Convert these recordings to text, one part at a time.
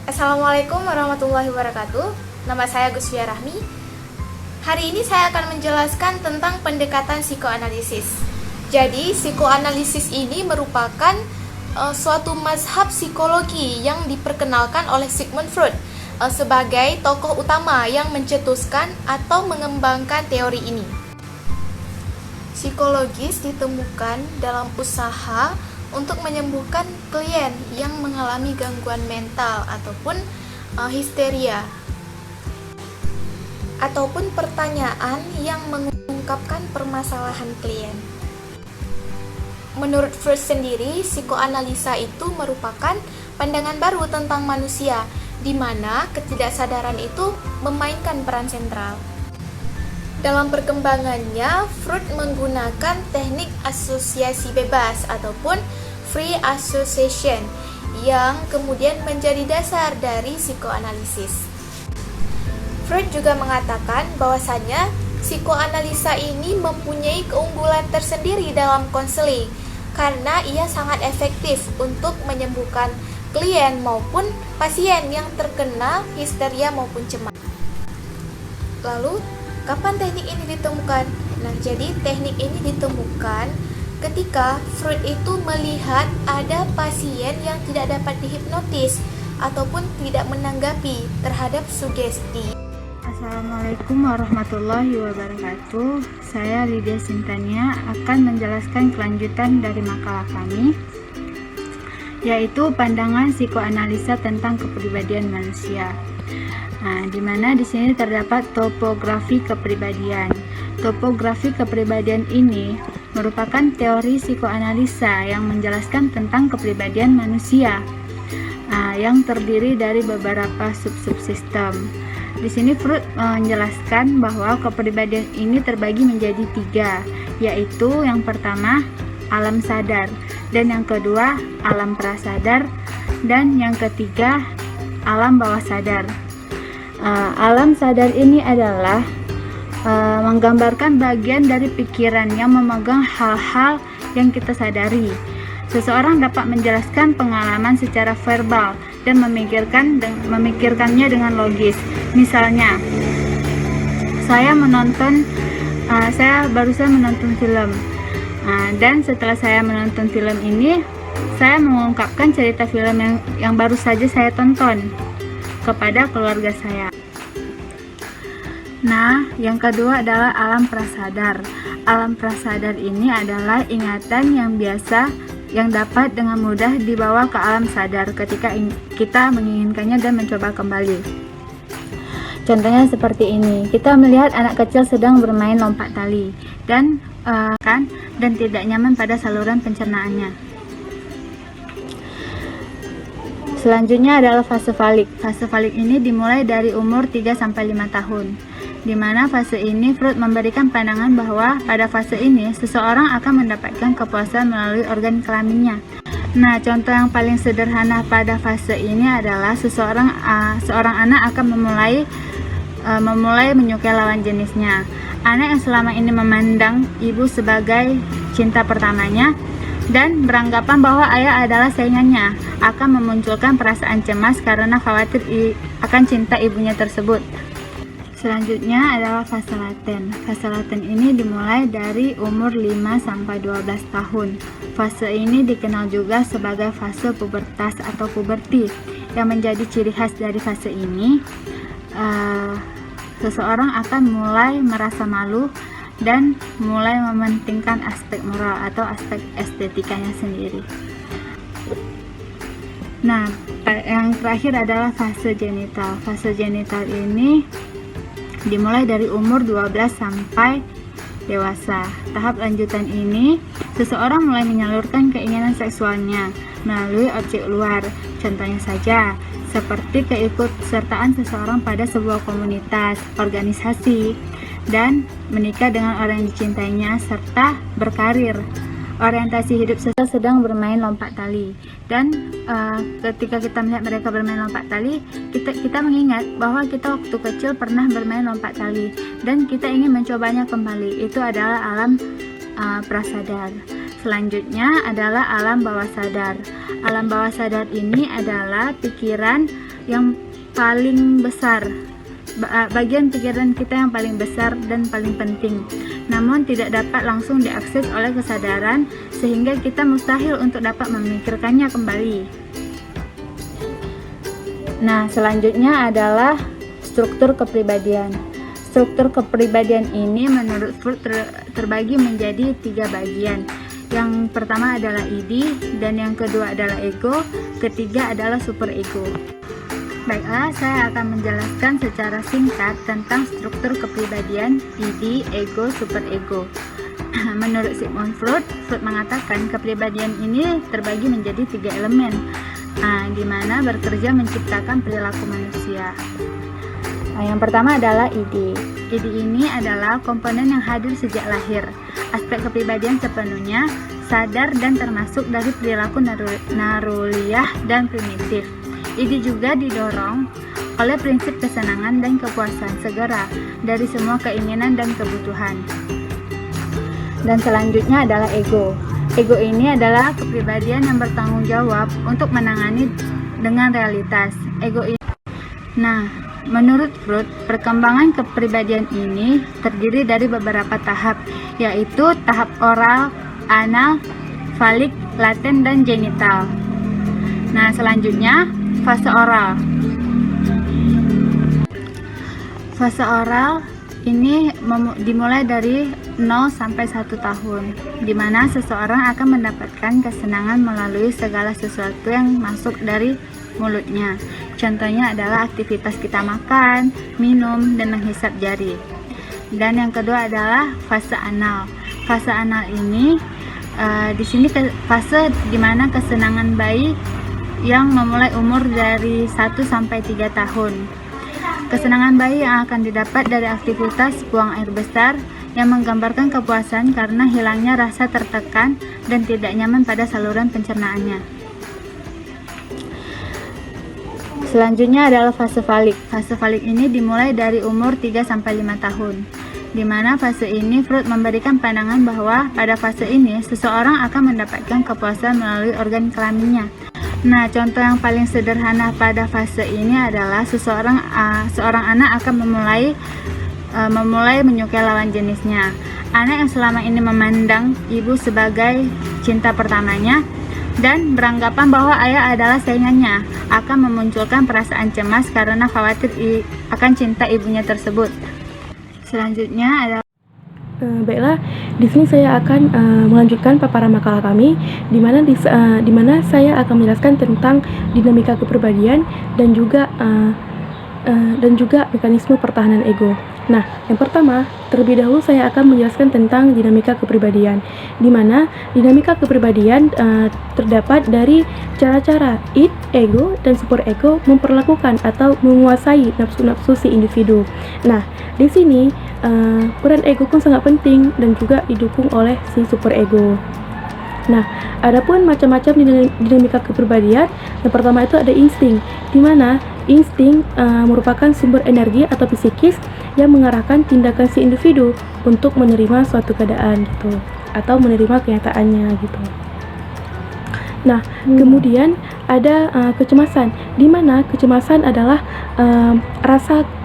Assalamualaikum warahmatullahi wabarakatuh. Nama saya Gusfia Rahmi. Hari ini saya akan menjelaskan tentang pendekatan psikoanalisis. Jadi, psikoanalisis ini merupakan suatu mazhab psikologi yang diperkenalkan oleh Sigmund Freud sebagai tokoh utama yang mencetuskan atau mengembangkan teori ini. Psikologis ditemukan dalam usaha untuk menyembuhkan klien yang mengalami gangguan mental ataupun histeria ataupun pertanyaan yang mengungkapkan permasalahan klien. Menurut Freud sendiri, psikoanalisa itu merupakan pandangan baru tentang manusia, di mana ketidaksadaran itu memainkan peran sentral. Dalam perkembangannya, Freud menggunakan teknik asosiasi bebas ataupun free association yang kemudian menjadi dasar dari psikoanalisis. Freud juga mengatakan bahwasannya psikoanalisa ini mempunyai keunggulan tersendiri dalam konseling karena ia sangat efektif untuk menyembuhkan klien maupun pasien yang terkena histeria maupun cemas. Lalu, kapan teknik ini ditemukan? Nah, jadi teknik ini ditemukan ketika Freud itu melihat ada pasien yang tidak dapat dihipnotis ataupun tidak menanggapi terhadap sugesti. Assalamualaikum warahmatullahi wabarakatuh. Saya Lydia Sintania akan menjelaskan kelanjutan dari makalah kami, yaitu pandangan psikoanalisa tentang kepribadian manusia. Nah, di mana di sini terdapat topografi kepribadian. Topografi kepribadian ini merupakan teori psikoanalisa yang menjelaskan tentang kepribadian manusia, yang terdiri dari beberapa sub-subsistem. Di sini Freud menjelaskan bahwa kepribadian ini terbagi menjadi 3, yaitu yang pertama alam sadar, dan yang kedua alam prasadar, dan yang ketiga alam bawah sadar. Alam sadar ini adalah menggambarkan bagian dari pikiran yang memegang hal-hal yang kita sadari. Seseorang dapat menjelaskan pengalaman secara verbal dan memikirkannya dengan logis. Misalnya, saya barusan menonton film, dan setelah saya menonton film ini, saya mengungkapkan cerita film yang baru saja saya tonton kepada keluarga saya. Nah, yang kedua adalah alam prasadar. Alam prasadar ini adalah ingatan yang dapat dengan mudah dibawa ke alam sadar ketika kita menginginkannya dan mencoba kembali. Contohnya seperti ini, kita melihat anak kecil sedang bermain lompat tali dan tidak nyaman pada saluran pencernaannya. Selanjutnya adalah fase falik. Fase falik ini dimulai dari umur 3-5 tahun. Di mana fase ini Freud memberikan pandangan bahwa pada fase ini seseorang akan mendapatkan kepuasan melalui organ kelaminnya. Nah, contoh yang paling sederhana pada fase ini adalah seorang anak akan memulai menyukai lawan jenisnya. Anak yang selama ini memandang ibu sebagai cinta pertamanya dan beranggapan bahwa ayah adalah saingannya akan memunculkan perasaan cemas karena khawatir akan cinta ibunya tersebut. Selanjutnya adalah fase laten. Fase laten ini dimulai dari umur 5-12 tahun. Fase ini dikenal juga sebagai fase pubertas atau puberti. Yang menjadi ciri khas dari fase ini, seseorang akan mulai merasa malu dan mulai mementingkan aspek moral atau aspek estetikanya sendiri. Nah, yang terakhir adalah fase genital. Fase genital ini dimulai dari umur 12 sampai dewasa. Tahap lanjutan ini, seseorang mulai menyalurkan keinginan seksualnya melalui objek luar. Contohnya saja, seperti keikutsertaan seseorang pada sebuah komunitas, organisasi, dan menikah dengan orang yang dicintainya, serta berkarir. Orientasi hidup seseorang sedang bermain lompat tali, dan ketika kita melihat mereka bermain lompat tali, kita mengingat bahwa kita waktu kecil pernah bermain lompat tali dan kita ingin mencobanya kembali. Itu adalah alam prasadar. Selanjutnya adalah alam bawah sadar. Alam bawah sadar ini adalah pikiran yang paling besar, bagian pikiran kita yang paling besar dan paling penting, namun tidak dapat langsung diakses oleh kesadaran sehingga kita mustahil untuk dapat memikirkannya kembali. Nah, selanjutnya adalah struktur kepribadian. Struktur kepribadian ini menurut Freud terbagi menjadi 3 bagian. Yang pertama adalah id, dan yang kedua adalah ego, ketiga adalah superego. Baiklah, saya akan menjelaskan secara singkat tentang struktur kepribadian id, ego, superego. Menurut Sigmund Freud, mengatakan kepribadian ini terbagi menjadi 3 elemen, di mana bekerja menciptakan perilaku manusia. Yang pertama adalah id. Id ini adalah komponen yang hadir sejak lahir. Aspek kepribadian sepenuhnya sadar dan termasuk dari perilaku naruliyah dan primitif. Id juga didorong oleh prinsip kesenangan dan kepuasan segera dari semua keinginan dan kebutuhan. Dan selanjutnya adalah ego. Ego ini adalah kepribadian yang bertanggung jawab untuk menangani dengan realitas. Menurut Freud, perkembangan kepribadian ini terdiri dari beberapa tahap, yaitu tahap oral, anal, falik, laten, dan genital. Selanjutnya fase oral. Fase oral ini dimulai dari 0 sampai 1 tahun, di mana seseorang akan mendapatkan kesenangan melalui segala sesuatu yang masuk dari mulutnya. Contohnya adalah aktivitas kita makan, minum, dan menghisap jari. Dan yang kedua adalah fase anal. Fase anal ini di sini fase di mana kesenangan bayi yang memulai umur dari 1 sampai 3 tahun. Kesenangan bayi yang akan didapat dari aktivitas buang air besar yang menggambarkan kepuasan karena hilangnya rasa tertekan dan tidak nyaman pada saluran pencernaannya. Selanjutnya adalah fase falik. Fase falik ini dimulai dari umur 3 sampai 5 tahun. Di mana fase ini Freud memberikan pandangan bahwa pada fase ini seseorang akan mendapatkan kepuasan melalui organ kelaminnya. Contoh yang paling sederhana pada fase ini adalah seorang anak akan memulai menyukai lawan jenisnya. Anak yang selama ini memandang ibu sebagai cinta pertamanya dan beranggapan bahwa ayah adalah saingannya akan memunculkan perasaan cemas karena khawatir akan cinta ibunya tersebut. Selanjutnya adalah baiklah, di sini saya akan melanjutkan paparan makalah kami, di mana saya akan menjelaskan tentang dinamika kepribadian dan juga mekanisme pertahanan ego. Yang pertama, terlebih dahulu saya akan menjelaskan tentang dinamika kepribadian, di mana dinamika kepribadian terdapat dari cara-cara id, ego, dan superego memperlakukan atau menguasai nafsu-nafsu si individu. Di sini peran ego pun sangat penting dan juga didukung oleh si superego. Adapun macam-macam dinamika kepribadian, yang pertama itu ada insting, di mana insting merupakan sumber energi atau psikis yang mengarahkan tindakan si individu untuk menerima suatu keadaan gitu, atau menerima kenyataannya gitu. Kemudian ada kecemasan, di mana kecemasan adalah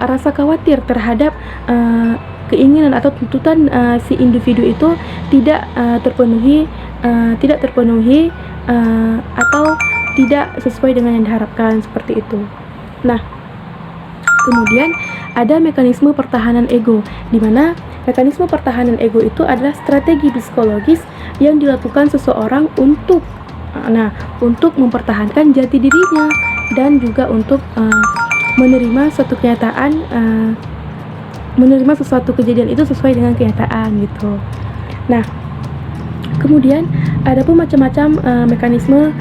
rasa khawatir terhadap keinginan atau tuntutan si individu itu tidak terpenuhi atau tidak sesuai dengan yang diharapkan, seperti itu. Kemudian ada mekanisme pertahanan ego, di mana mekanisme pertahanan ego itu adalah strategi psikologis yang dilakukan seseorang untuk mempertahankan jati dirinya dan juga untuk menerima suatu kenyataan, menerima sesuatu kejadian itu sesuai dengan kenyataan gitu. Kemudian ada pun macam-macam mekanisme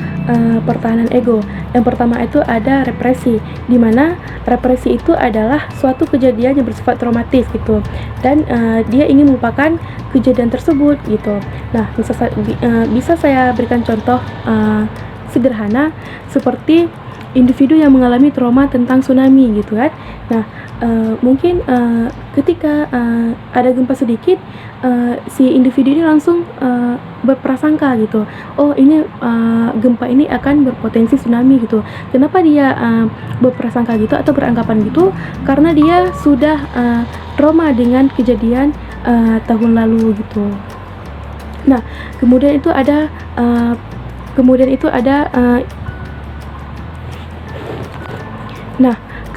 pertahanan ego. Yang pertama itu ada represi, di mana represi itu adalah suatu kejadian yang bersifat traumatis gitu, dan dia ingin melupakan kejadian tersebut gitu. Bisa saya berikan contoh sederhana seperti individu yang mengalami trauma tentang tsunami gitu kan. Nah, mungkin ketika ada gempa sedikit, si individu ini langsung berprasangka gitu, oh ini gempa ini akan berpotensi tsunami gitu. Kenapa dia berprasangka gitu atau beranggapan gitu? Karena dia sudah trauma dengan kejadian tahun lalu gitu. Nah, kemudian itu ada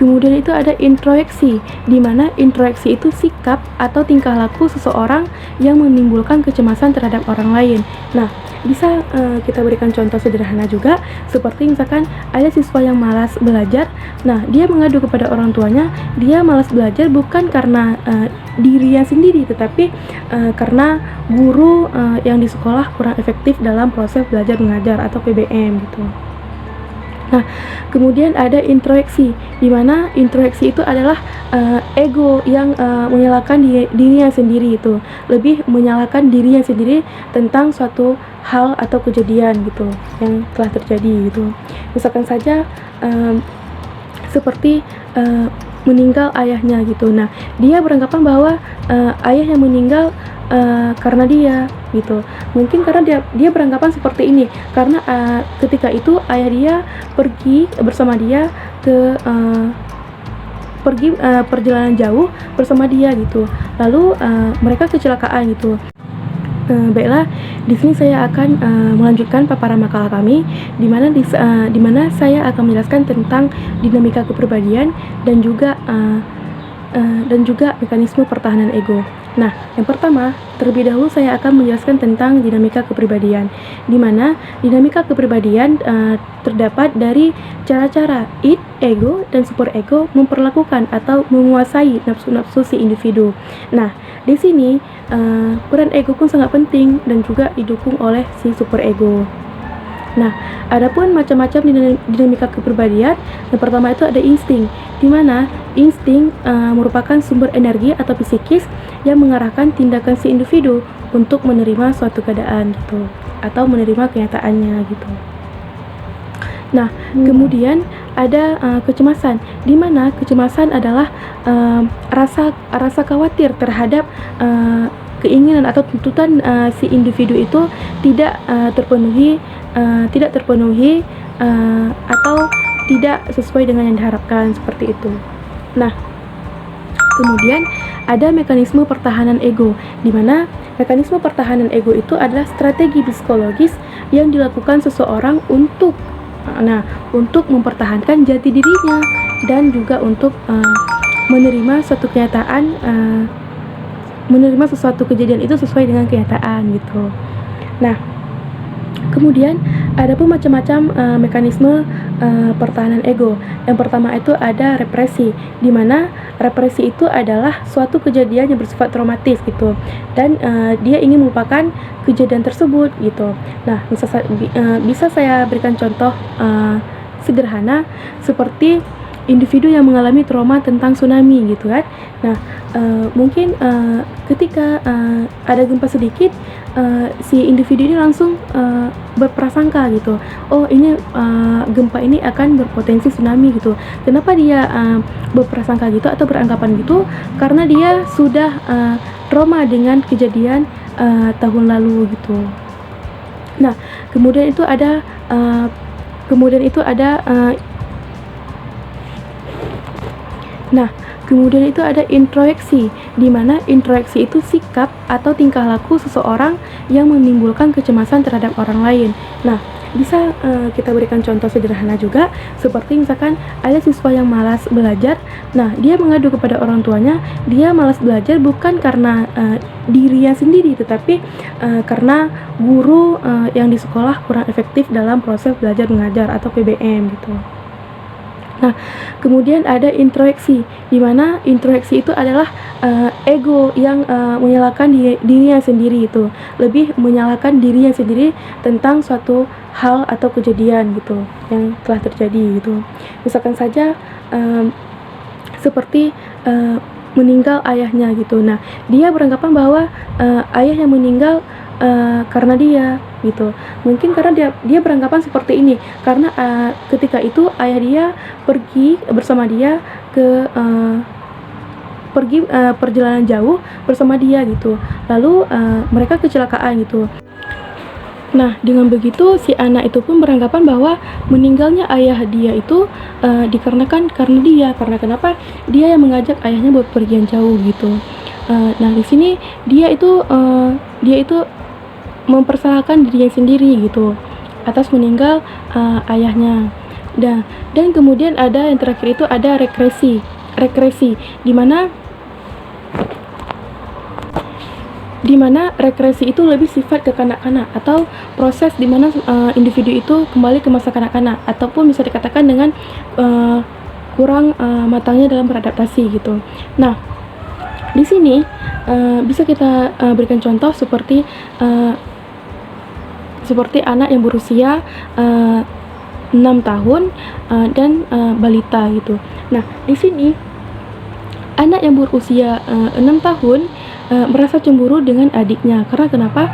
Kemudian itu ada introyeksi, di mana introyeksi itu sikap atau tingkah laku seseorang yang menimbulkan kecemasan terhadap orang lain. Nah, bisa kita berikan contoh sederhana juga, seperti misalkan ada siswa yang malas belajar. Nah, dia mengadu kepada orang tuanya, dia malas belajar bukan karena dirinya sendiri, tetapi karena guru yang di sekolah kurang efektif dalam proses belajar mengajar atau PBM gitu. Nah, kemudian ada introyeksi, di mana introyeksi itu adalah ego yang menyalahkan dirinya sendiri, itu lebih menyalahkan dirinya sendiri tentang suatu hal atau kejadian gitu yang telah terjadi gitu. Misalkan saja seperti meninggal ayahnya gitu. Nah, dia beranggapan bahwa ayah yang meninggal karena dia gitu. Mungkin karena dia beranggapan seperti ini, karena ketika itu ayah dia pergi bersama dia ke perjalanan jauh bersama dia gitu. Lalu mereka kecelakaan gitu. Baiklah, di sini saya akan melanjutkan paparan makalah kami, di mana saya akan menjelaskan tentang dinamika kepribadian dan juga mekanisme pertahanan ego. Nah, yang pertama, terlebih dahulu saya akan menjelaskan tentang dinamika kepribadian, di mana dinamika kepribadian terdapat dari cara-cara id, ego, dan superego memperlakukan atau menguasai nafsu-nafsu si individu. Nah, di sini peran ego pun sangat penting dan juga didukung oleh si superego. Nah, adapun macam-macam dinamika kepribadian, yang pertama itu ada insting, di mana insting merupakan sumber energi atau psikis yang mengarahkan tindakan si individu untuk menerima suatu keadaan gitu, atau menerima kenyataannya gitu. Nah, kemudian ada kecemasan, di mana kecemasan adalah rasa khawatir terhadap keinginan atau tuntutan si individu itu tidak terpenuhi atau tidak sesuai dengan yang diharapkan, seperti itu. Nah, kemudian ada mekanisme pertahanan ego, di mana mekanisme pertahanan ego itu adalah strategi psikologis yang dilakukan seseorang untuk mempertahankan jati dirinya dan juga untuk menerima suatu kenyataan, menerima sesuatu kejadian itu sesuai dengan kenyataan gitu. Nah, kemudian ada pun macam-macam mekanisme pertahanan ego. Yang pertama itu ada represi, di mana represi itu adalah suatu kejadian yang bersifat traumatis gitu, dan dia ingin melupakan kejadian tersebut gitu. Nah, bisa saya berikan contoh sederhana seperti individu yang mengalami trauma tentang tsunami gitu kan. Nah, mungkin ketika ada gempa sedikit, si individu ini langsung berprasangka gitu, oh ini gempa ini akan berpotensi tsunami gitu. Kenapa dia berprasangka gitu atau beranggapan gitu? Karena dia sudah trauma dengan kejadian tahun lalu gitu. Nah, kemudian itu ada introyeksi, di mana introyeksi itu sikap atau tingkah laku seseorang yang menimbulkan kecemasan terhadap orang lain. Nah, bisa kita berikan contoh sederhana juga, seperti misalkan ada siswa yang malas belajar. Nah, dia mengadu kepada orang tuanya, dia malas belajar bukan karena dirinya sendiri, tetapi karena guru yang di sekolah kurang efektif dalam proses belajar mengajar atau PBM gitu. Nah, kemudian ada introyeksi, di mana introyeksi itu adalah ego yang menyalahkan dirinya sendiri, itu lebih menyalahkan dirinya sendiri tentang suatu hal atau kejadian gitu yang telah terjadi gitu. Misalkan saja seperti meninggal ayahnya gitu. Nah, dia beranggapan bahwa ayah yang meninggal karena dia gitu. Mungkin karena dia beranggapan seperti ini karena ketika itu ayah dia pergi bersama dia ke perjalanan jauh bersama dia gitu. Lalu mereka kecelakaan gitu. Nah, dengan begitu si anak itu pun beranggapan bahwa meninggalnya ayah dia itu dikarenakan karena dia. Karena kenapa? Dia yang mengajak ayahnya buat pergian jauh gitu. Nah, di sini dia itu mempersalahkan dirinya sendiri gitu atas meninggal ayahnya. Dan kemudian ada yang terakhir itu ada regresi di mana regresi itu lebih sifat ke kanak-kanak atau proses di mana individu itu kembali ke masa kanak-kanak ataupun bisa dikatakan dengan kurang matangnya dalam beradaptasi gitu. Nah, di sini bisa kita berikan contoh seperti anak yang berusia 6 tahun dan balita gitu. Nah, di sini anak yang berusia 6 tahun merasa cemburu dengan adiknya karena kenapa?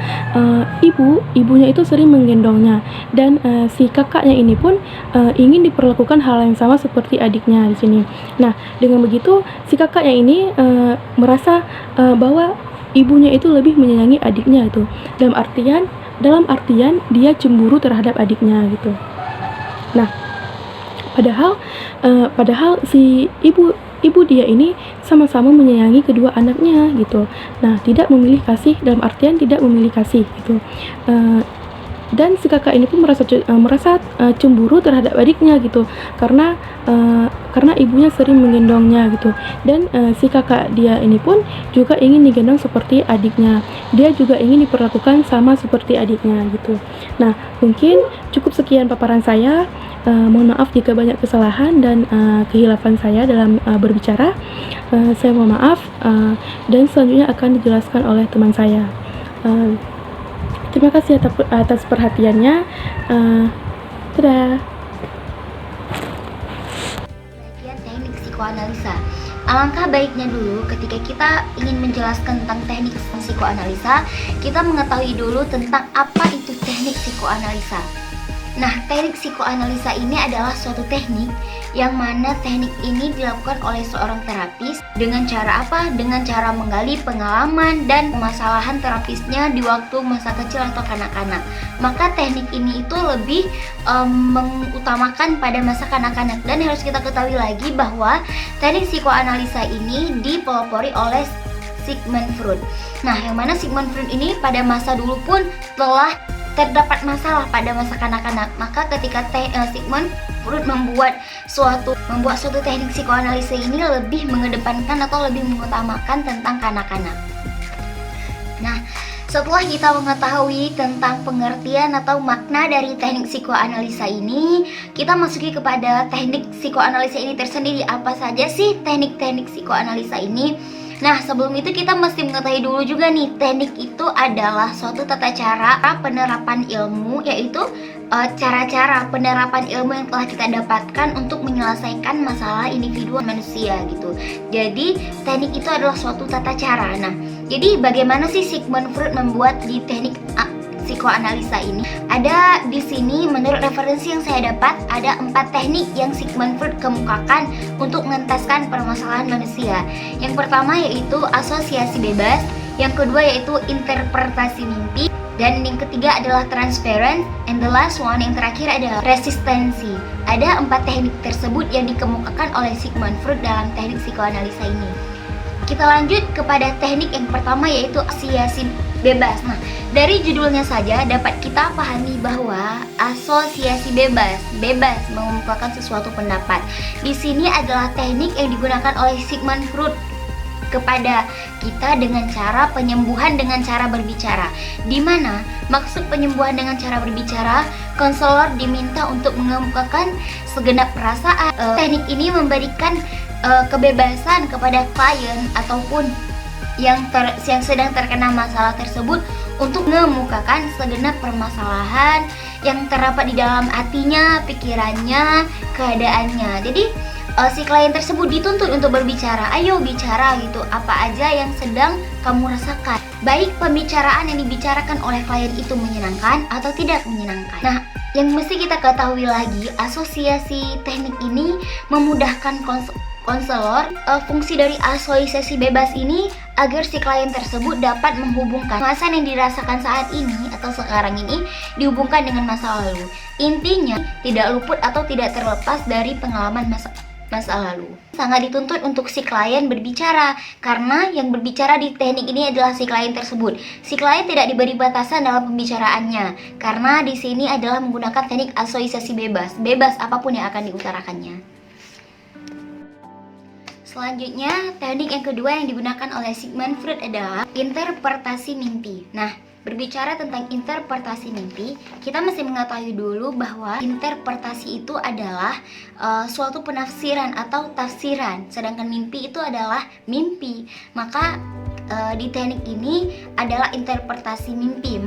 Ibunya itu sering menggendongnya dan si kakaknya ini pun ingin diperlakukan hal yang sama seperti adiknya di sini. Nah, dengan begitu si kakaknya ini merasa bahwa ibunya itu lebih menyayangi adiknya itu. Dalam artian dia cemburu terhadap adiknya gitu. Nah, padahal si ibu dia ini sama-sama menyayangi kedua anaknya gitu. Nah, tidak memilih kasih dalam artian tidak memilih kasih gitu. Dan si kakak ini pun merasa cemburu terhadap adiknya gitu karena ibunya sering menggendongnya gitu. Dan si kakak dia ini pun juga ingin digendong seperti adiknya. Dia juga ingin diperlakukan sama seperti adiknya gitu. Nah, mungkin cukup sekian paparan saya. Mohon maaf jika banyak kesalahan dan kehilafan saya dalam berbicara. Saya mohon maaf dan selanjutnya akan dijelaskan oleh teman saya. Terima kasih atas perhatiannya. Dadah. Bagian teknik psikoanalisa. Alangkah baiknya dulu ketika kita ingin menjelaskan tentang teknik psikoanalisa, kita mengetahui dulu tentang apa itu teknik psikoanalisa. Nah, teknik psikoanalisa ini adalah suatu teknik yang mana teknik ini dilakukan oleh seorang terapis dengan cara apa? Dengan cara menggali pengalaman dan permasalahan terapisnya di waktu masa kecil atau kanak-kanak. Maka teknik ini itu lebih mengutamakan pada masa kanak-kanak. Dan harus kita ketahui lagi bahwa teknik psikoanalisa ini dipelopori oleh Sigmund Freud. Nah, yang mana Sigmund Freud ini pada masa dulu pun telah terdapat masalah pada masa kanak-kanak. Maka ketika Sigmund Freud membuat suatu teknik psikoanalisa ini lebih mengedepankan atau lebih mengutamakan tentang kanak-kanak. Nah, setelah kita mengetahui tentang pengertian atau makna dari teknik psikoanalisa ini, kita masuki kepada teknik psikoanalisa ini tersendiri. Apa saja sih teknik-teknik psikoanalisa ini? Nah, sebelum itu kita mesti mengetahui dulu juga nih, teknik itu adalah suatu tata cara penerapan ilmu, yaitu cara-cara penerapan ilmu yang telah kita dapatkan untuk menyelesaikan masalah individu manusia gitu. Jadi, teknik itu adalah suatu tata cara. Nah, jadi bagaimana sih Sigmund Freud membuat di teknik psikoanalisa ini? Ada di sini menurut referensi yang saya dapat ada 4 teknik yang Sigmund Freud kemukakan untuk mengentaskan permasalahan manusia. Yang pertama yaitu asosiasi bebas, yang kedua yaitu interpretasi mimpi, dan yang ketiga adalah transference, and the last one yang terakhir adalah resistensi. Ada 4 teknik tersebut yang dikemukakan oleh Sigmund Freud dalam teknik psikoanalisa ini. Kita lanjut kepada teknik yang pertama yaitu asosiasi bebas. Nah, dari judulnya saja dapat kita pahami bahwa asosiasi bebas mengemukakan sesuatu pendapat. Di sini adalah teknik yang digunakan oleh Sigmund Freud kepada kita dengan cara penyembuhan dengan cara berbicara. Di mana maksud penyembuhan dengan cara berbicara, konselor diminta untuk mengemukakan segenap perasaan. Teknik ini memberikan kebebasan kepada klien ataupun yang sedang terkena masalah tersebut untuk mengemukakan segenap permasalahan yang terdapat di dalam hatinya, pikirannya, keadaannya. Jadi si klien tersebut dituntut untuk berbicara. Ayo bicara gitu, apa aja yang sedang kamu rasakan. Baik pembicaraan yang dibicarakan oleh klien itu menyenangkan atau tidak menyenangkan. Nah, yang mesti kita ketahui lagi, asosiasi teknik ini memudahkan konselor. Fungsi dari asosiasi bebas ini agar si klien tersebut dapat menghubungkan perasaan yang dirasakan saat ini atau sekarang ini dihubungkan dengan masa lalu. Intinya tidak luput atau tidak terlepas dari pengalaman masa lalu. Sangat dituntut untuk si klien berbicara, karena yang berbicara di teknik ini adalah si klien tersebut. Si klien tidak diberi batasan dalam pembicaraannya, karena di sini adalah menggunakan teknik asosiasi bebas apapun yang akan diutarakannya. Selanjutnya, teknik yang kedua yang digunakan oleh Sigmund Freud adalah interpretasi mimpi. Nah, berbicara tentang interpretasi mimpi, kita mesti mengetahui dulu bahwa interpretasi itu adalah suatu penafsiran atau tafsiran, sedangkan mimpi itu adalah mimpi. Maka di teknik ini adalah interpretasi mimpi,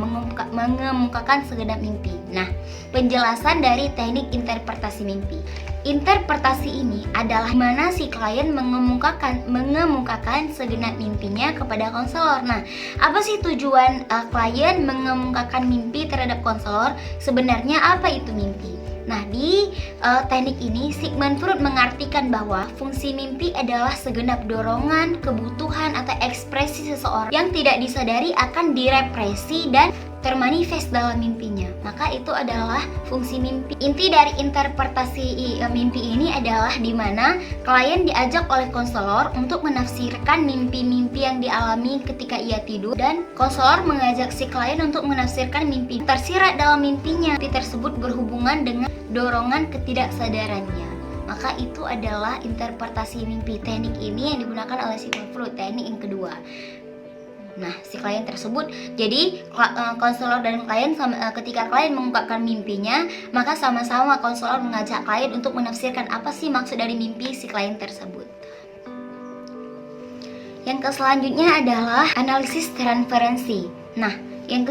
mengemukakan segenap mimpi. Nah, penjelasan dari teknik interpretasi mimpi. Interpretasi ini adalah mana si klien mengemukakan segenap mimpinya kepada konselor. Nah, apa sih tujuan klien mengemukakan mimpi terhadap konselor? Sebenarnya apa itu mimpi? Nah, di teknik ini Sigmund Freud mengartikan bahwa fungsi mimpi adalah segenap dorongan, kebutuhan atau ekspresi seseorang yang tidak disadari akan direpresi dan termanifest dalam mimpinya. Maka itu adalah fungsi mimpi. Inti dari interpretasi mimpi ini adalah di mana klien diajak oleh konselor untuk menafsirkan mimpi-mimpi yang dialami ketika ia tidur, dan konselor mengajak si klien untuk menafsirkan mimpi tersirat dalam mimpinya. Mimpi tersebut berhubungan dengan dorongan ketidaksadarannya. Maka itu adalah interpretasi mimpi. Teknik ini yang digunakan oleh Sigmund Freud, teknik yang kedua. Nah, si klien tersebut, jadi konselor dan klien ketika klien mengungkapkan mimpinya, maka sama-sama konselor mengajak klien untuk menafsirkan apa sih maksud dari mimpi si klien tersebut. Yang selanjutnya adalah analisis transferensi. Nah, yang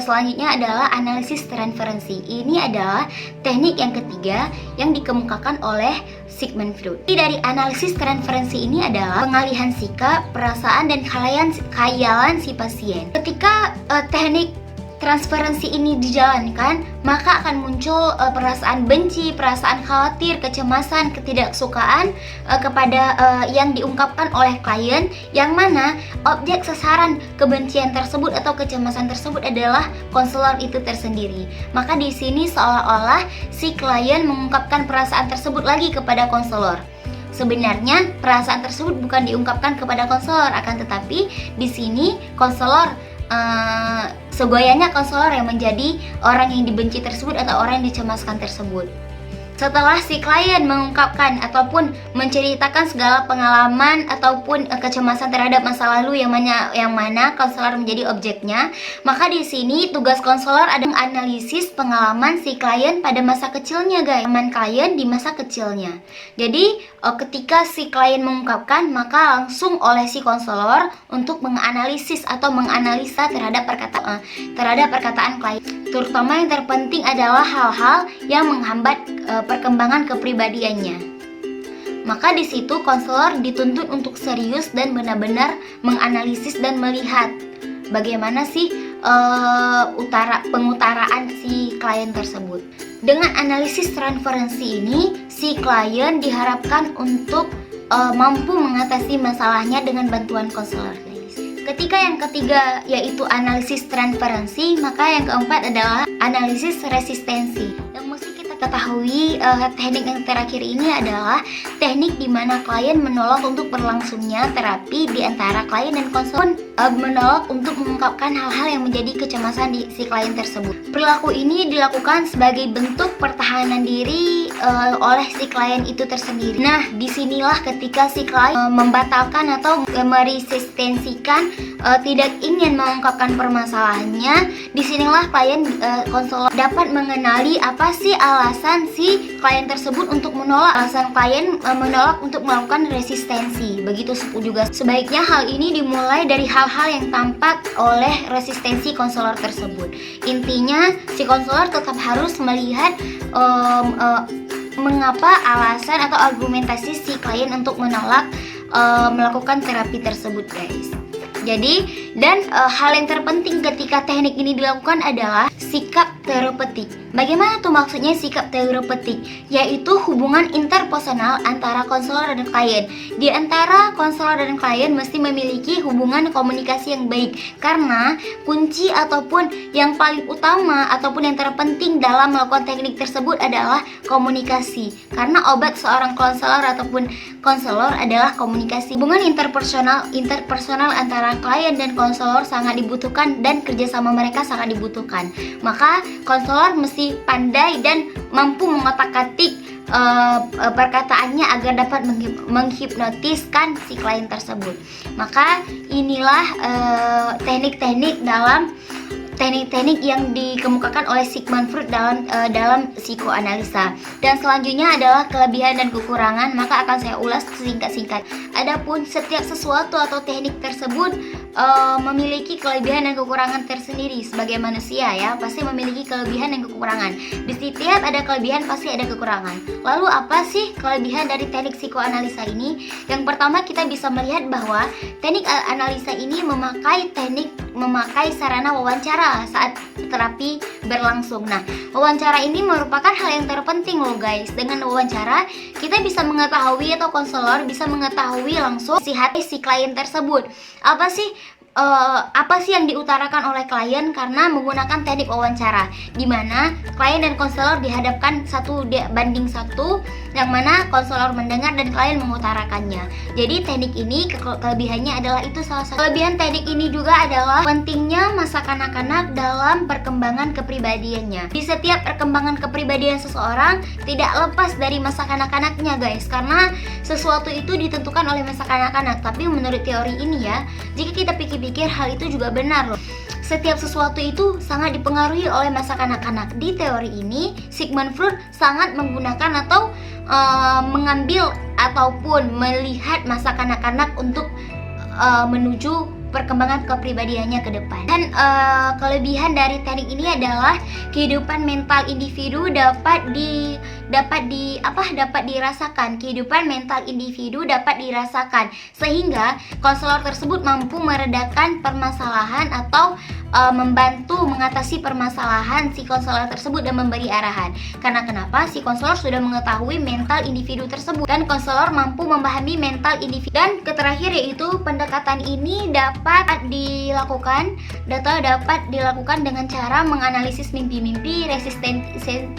selanjutnya adalah analisis transferensi. Ini adalah teknik yang ketiga yang dikemukakan oleh Sigmund Freud. Dari analisis transferensi ini adalah pengalihan sikap, perasaan, dan khayalan si pasien. Ketika teknik transferensi ini dijalankan, maka akan muncul perasaan benci, perasaan khawatir, kecemasan, ketidaksukaan kepada yang diungkapkan oleh klien, yang mana objek sasaran kebencian tersebut atau kecemasan tersebut adalah konselor itu tersendiri. Maka di sini seolah-olah si klien mengungkapkan perasaan tersebut lagi kepada konselor. Sebenarnya perasaan tersebut bukan diungkapkan kepada konselor, akan tetapi di sini konselor segoyanya konselor yang menjadi orang yang dibenci tersebut atau orang yang dicemaskan tersebut. Setelah si klien mengungkapkan ataupun menceritakan segala pengalaman ataupun kecemasan terhadap masa lalu yang mana konselor menjadi objeknya, maka di sini tugas konselor ada menganalisis pengalaman si klien pada masa kecilnya, guys. Pengalaman klien di masa kecilnya. Jadi ketika si klien mengungkapkan, maka langsung oleh si konselor untuk menganalisis atau menganalisa terhadap perkataan klien. Terutama yang terpenting adalah hal-hal yang menghambat perkembangan kepribadiannya. Maka di situ konselor dituntut untuk serius dan benar-benar menganalisis dan melihat bagaimana sih pengutaraan si klien tersebut. Dengan analisis transferensi ini, si klien diharapkan untuk mampu mengatasi masalahnya dengan bantuan konselor. Ketika yang ketiga yaitu analisis transferensi, maka yang keempat adalah analisis resistensi. Yang mesti kita ketahui, teknik yang terakhir ini adalah teknik di mana klien menolak untuk berlangsungnya terapi di antara klien dan konselor, menolak untuk mengungkapkan hal-hal yang menjadi kecemasan di si klien tersebut. Perilaku ini dilakukan sebagai bentuk pertahanan diri oleh si klien itu tersendiri. Nah, disinilah ketika si klien membatalkan atau meresistensikan, tidak ingin mengungkapkan permasalahannya, disinilah klien konselor dapat mengenali apa sih alasan si klien tersebut untuk menolak. Alasan klien menolak untuk melakukan resistensi. Begitu juga sebaiknya hal ini dimulai dari hal-hal yang tampak oleh resistensi konselor tersebut. Intinya si konselor tetap harus melihat mengapa alasan atau argumentasi si klien untuk menolak melakukan terapi tersebut, guys. Jadi, dan hal yang terpenting ketika teknik ini dilakukan adalah sikap terapeutik. Bagaimana tuh maksudnya sikap terapeutik? Yaitu hubungan interpersonal antara konselor dan klien. Di antara konselor dan klien mesti memiliki hubungan komunikasi yang baik, karena kunci ataupun yang paling utama ataupun yang terpenting dalam melakukan teknik tersebut adalah komunikasi. Karena obat seorang konselor ataupun konselor adalah komunikasi. Hubungan interpersonal antara klien dan konselor sangat dibutuhkan dan kerjasama mereka sangat dibutuhkan. Maka konselor mesti pandai dan mampu mengotak-atik perkataannya agar dapat menghipnotiskan si klien tersebut. Maka inilah teknik-teknik yang dikemukakan oleh Sigmund Freud dalam psikoanalisa. Dan selanjutnya adalah kelebihan dan kekurangan, maka akan saya ulas singkat-singkat. Adapun setiap sesuatu atau teknik tersebut memiliki kelebihan dan kekurangan tersendiri. Sebagai manusia ya, pasti memiliki kelebihan dan kekurangan. Di setiap ada kelebihan pasti ada kekurangan. Lalu apa sih kelebihan dari teknik psikoanalisa ini? Yang pertama, kita bisa melihat bahwa teknik analisa ini memakai sarana wawancara saat terapi berlangsung. Nah, wawancara ini merupakan hal yang terpenting loh guys. Dengan wawancara, kita bisa mengetahui atau konselor bisa mengetahui langsung si hati si klien tersebut. Apa sih yang diutarakan oleh klien karena menggunakan teknik wawancara, di mana klien dan konselor dihadapkan 1 banding 1, yang mana konselor mendengar dan klien mengutarakannya. Jadi teknik ini kelebihannya adalah itu salah satu. Kelebihan teknik ini juga adalah pentingnya masa kanak-kanak dalam perkembangan kepribadiannya. Di setiap perkembangan kepribadian seseorang tidak lepas dari masa kanak-kanaknya guys, karena sesuatu itu ditentukan oleh masa kanak-kanak. Tapi menurut teori ini ya, jika kita pikir hal itu juga benar loh. Setiap sesuatu itu sangat dipengaruhi oleh masa kanak-kanak. Di teori ini, Sigmund Freud sangat menggunakan atau mengambil ataupun melihat masa kanak-kanak untuk menuju perkembangan kepribadiannya ke depan. Dan kelebihan dari teknik ini adalah kehidupan mental individu dapat dirasakan. Kehidupan mental individu dapat dirasakan sehingga konselor tersebut mampu meredakan permasalahan atau membantu mengatasi permasalahan si konselor tersebut dan memberi arahan. Karena kenapa? Si konselor sudah mengetahui mental individu tersebut dan konselor mampu memahami mental individu. Dan terakhir yaitu pendekatan ini dapat dilakukan dengan cara menganalisis mimpi-mimpi,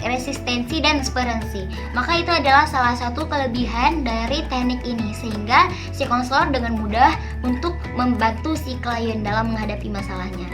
resistensi dan esperansi. Maka itu adalah salah satu kelebihan dari teknik ini, sehingga si konselor dengan mudah untuk membantu si klien dalam menghadapi masalahnya.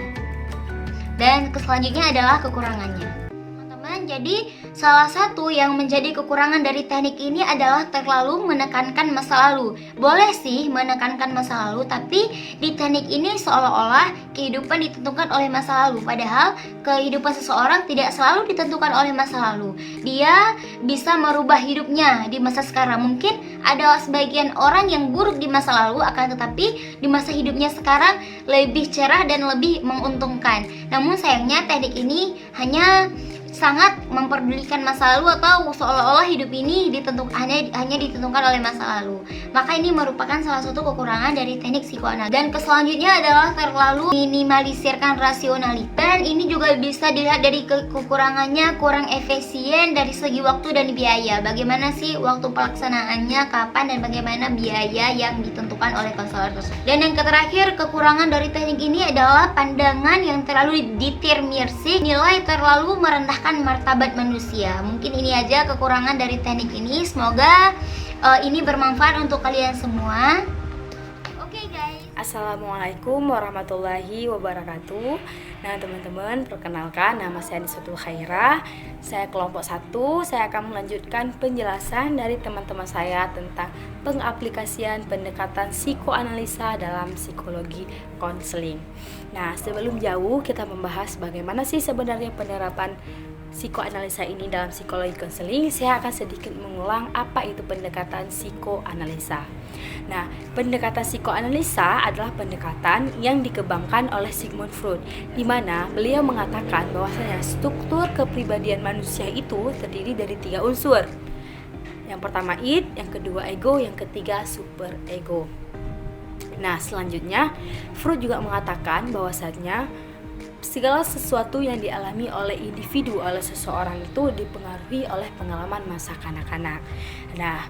Dan selanjutnya adalah kekurangannya. Teman-teman, jadi salah satu yang menjadi kekurangan dari teknik ini adalah terlalu menekankan masa lalu. Boleh sih menekankan masa lalu, tapi di teknik ini seolah-olah kehidupan ditentukan oleh masa lalu. Padahal kehidupan seseorang tidak selalu ditentukan oleh masa lalu. Dia bisa merubah hidupnya di masa sekarang. Mungkin ada sebagian orang yang buruk di masa lalu, akan tetapi di masa hidupnya sekarang lebih cerah dan lebih menguntungkan. Namun sayangnya teknik ini hanya sangat memperdulikan masa lalu atau seolah-olah hidup ini hanya ditentukan oleh masa lalu. Maka ini merupakan salah satu kekurangan dari teknik psikoanalisa. Dan selanjutnya adalah terlalu minimalisirkan rasionalitas. Dan ini juga bisa dilihat dari kekurangannya, kurang efisien dari segi waktu dan biaya. Bagaimana sih waktu pelaksanaannya, kapan dan bagaimana biaya yang ditentukan oleh konselor tersebut. Dan yang terakhir, kekurangan dari teknik ini adalah pandangan yang terlalu deterministik, nilai terlalu merendahkan martabat manusia. Mungkin ini aja kekurangan dari teknik ini. Semoga ini bermanfaat untuk kalian semua. Oke guys. Assalamualaikum warahmatullahi wabarakatuh. Nah teman-teman, perkenalkan nama saya Niswatul Khairah. Saya kelompok 1. Saya akan melanjutkan penjelasan dari teman-teman saya tentang pengaplikasian pendekatan psikoanalisa dalam psikologi konseling. Nah sebelum jauh kita membahas bagaimana sih sebenarnya penerapan psikoanalisa ini dalam psikologi konseling, saya akan sedikit mengulang apa itu pendekatan psikoanalisa. Nah, pendekatan psikoanalisa adalah pendekatan yang dikembangkan oleh Sigmund Freud, di mana beliau mengatakan bahwasanya struktur kepribadian manusia itu terdiri dari 3 unsur. Yang pertama id, yang kedua ego, yang ketiga super ego. Nah, selanjutnya Freud juga mengatakan bahwasanya segala sesuatu yang dialami oleh individu, oleh seseorang itu dipengaruhi oleh pengalaman masa kanak-kanak. Nah,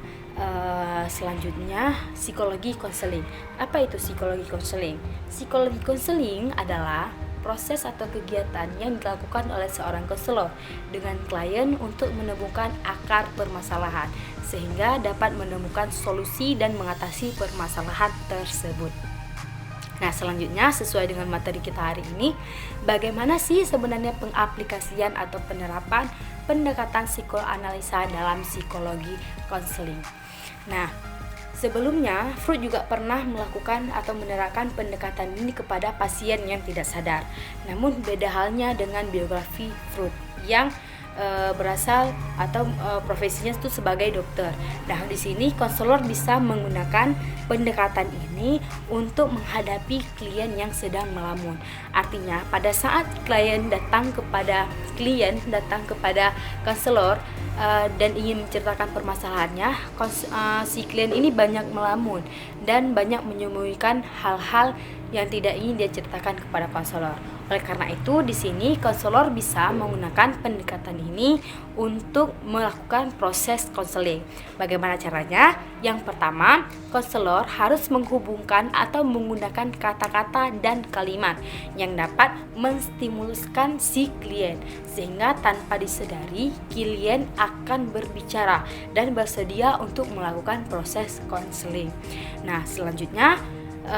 selanjutnya psikologi konseling. Apa itu psikologi konseling? Psikologi konseling adalah proses atau kegiatan yang dilakukan oleh seorang konselor dengan klien untuk menemukan akar permasalahan sehingga dapat menemukan solusi dan mengatasi permasalahan tersebut. Nah, selanjutnya sesuai dengan materi kita hari ini, bagaimana sih sebenarnya pengaplikasian atau penerapan pendekatan psikoanalisa dalam psikologi konseling. Nah, sebelumnya Freud juga pernah melakukan atau menerapkan pendekatan ini kepada pasien yang tidak sadar. Namun beda halnya dengan biografi Freud yang berasal atau profesinya itu sebagai dokter. Nah, di sini konselor bisa menggunakan pendekatan ini untuk menghadapi klien yang sedang melamun. Artinya, pada saat klien datang kepada konselor dan ingin menceritakan permasalahannya, si klien ini banyak melamun dan banyak menyembunyikan hal-hal yang tidak ingin dia ceritakan kepada konselor. Oleh karena itu, di sini konselor bisa menggunakan pendekatan ini untuk melakukan proses konseling. Bagaimana caranya? Yang pertama, konselor harus menghubungkan atau menggunakan kata-kata dan kalimat yang dapat menstimuluskan si klien, sehingga tanpa disadari klien akan berbicara dan bersedia untuk melakukan proses konseling. Nah, selanjutnya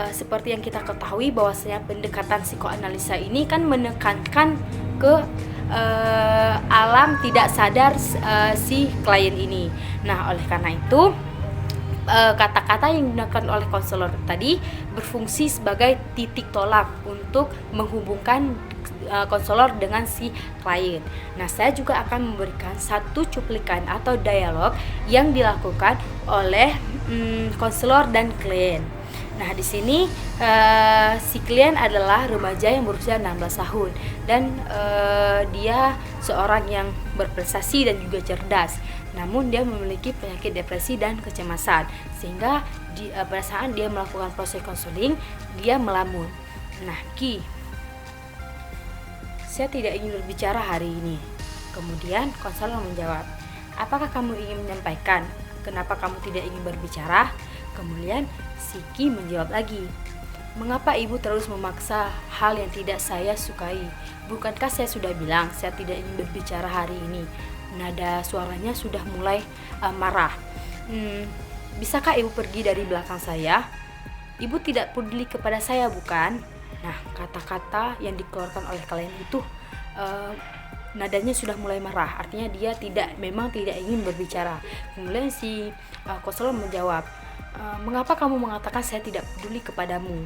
seperti yang kita ketahui bahwasanya pendekatan psikoanalisa ini kan menekankan ke alam tidak sadar si klien ini. Nah, oleh karena itu kata-kata yang digunakan oleh konselor tadi berfungsi sebagai titik tolak untuk menghubungkan konselor dengan si klien. Nah, saya juga akan memberikan satu cuplikan atau dialog yang dilakukan oleh konselor dan klien. Nah, di sini si klien adalah remaja yang berusia 16 tahun dan dia seorang yang berprestasi dan juga cerdas. Namun dia memiliki penyakit depresi dan kecemasan sehingga pada saat dia melakukan proses konseling dia melamun. Nah, Ki, saya tidak ingin berbicara hari ini. Kemudian konselor menjawab, apakah kamu ingin menyampaikan kenapa kamu tidak ingin berbicara? Kemudian si Ki menjawab lagi, mengapa ibu terus memaksa hal yang tidak saya sukai? Bukankah saya sudah bilang saya tidak ingin berbicara hari ini? Nada suaranya sudah mulai marah. Bisakah ibu pergi dari belakang saya? Ibu tidak peduli kepada saya, bukan? Nah, kata-kata yang dikeluarkan oleh kalian itu nadanya sudah mulai marah. Artinya dia memang tidak ingin berbicara. Kemudian si konselor menjawab, mengapa kamu mengatakan saya tidak peduli kepadamu?